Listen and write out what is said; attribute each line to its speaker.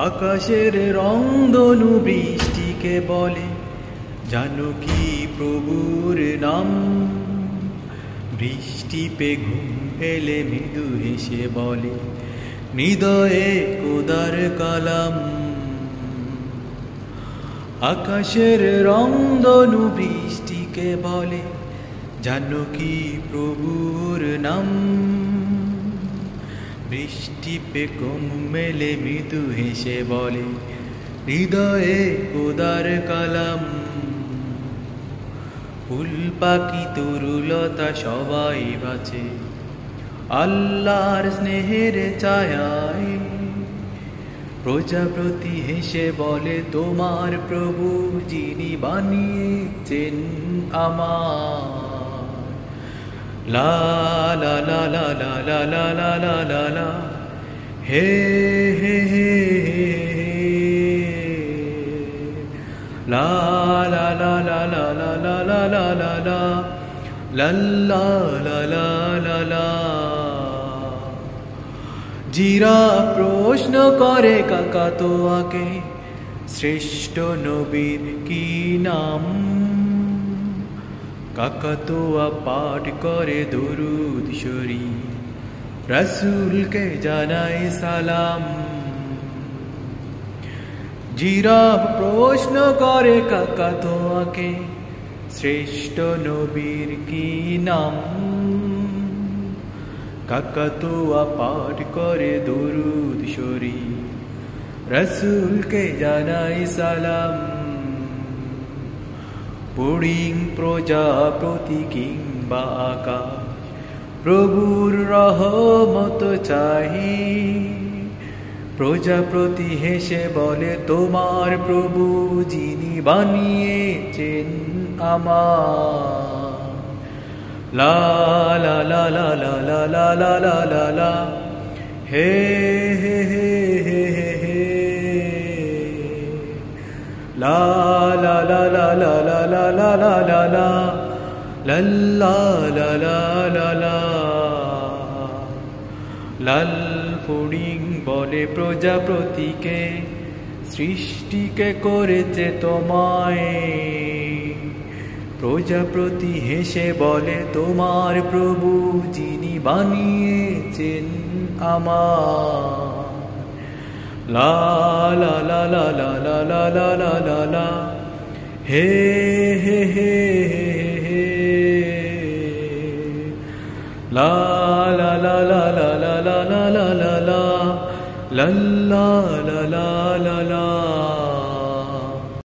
Speaker 1: আকাশের রংধনু বৃষ্টিকে বলে জানো কি প্রভুর নাম। বৃষ্টি পে ঘুম এলে মৃদু হেসে বলে হৃদয়ে খোদার কালাম। আকাশের রংধনু বৃষ্টিকে বলে জানো কি প্রভুর নাম। বৃষ্টি পে ঘুম মেলে মৃদু হেসে বলে হৃদয়ে খোদার কালাম। ফুল পাখি তরুলতা সবাই বাঁচে আল্লাহর স্নেহের ছায়ায়। প্রজাপতি হেসে বলে তোমার প্রভু যিনি বানিয়েছেন আমার। লা লা লা লা লা লা লা লা লা লা লা হে হে হে লা লা লা লা লা লা লা লা লা লা লা লা লা লা লা লা। জিরা প্রশ্ন করে কাকাতুয়াকে শ্রেষ্ঠ নবীর কি নাম। কাকাতুয়া পাঠ করে দরুদ শরীফ রাসূলকে জানায় সালাম। জিরাফ প্রশ্ন করে কাকাতুয়াকে শ্রেষ্ঠ নবীর কি নাম। কাকাতুয়া পাঠ করে দরুদ শরীফ রাসূলকে জানায় সালাম। পুডিং প্রজাপতি কিংবা আকাশ প্রভুর রহমত চাহি। প্রজাপতি হেসে বলে তোমার প্রভু যিনি বানিয়েছেন আমার। লা লা লা লা লা লা লা লা লা লা লা হে হে হে হে হে লা লা লা লা লা লা লা লা লা লা লা লা লা লা লা লা। লাল পুডিং বলে প্রজাপতিকে সৃষ্টিকে করেছে তোমায়। প্রজাপতি হেসে বলে তোমার প্রভু যিনি বানিয়েছেন আমার। লা লা লা লা লা লা লা লা লা লা লা হে হে হে হে লা লা লা লা লা লা লা লা লা লা লা লা লা লা লা।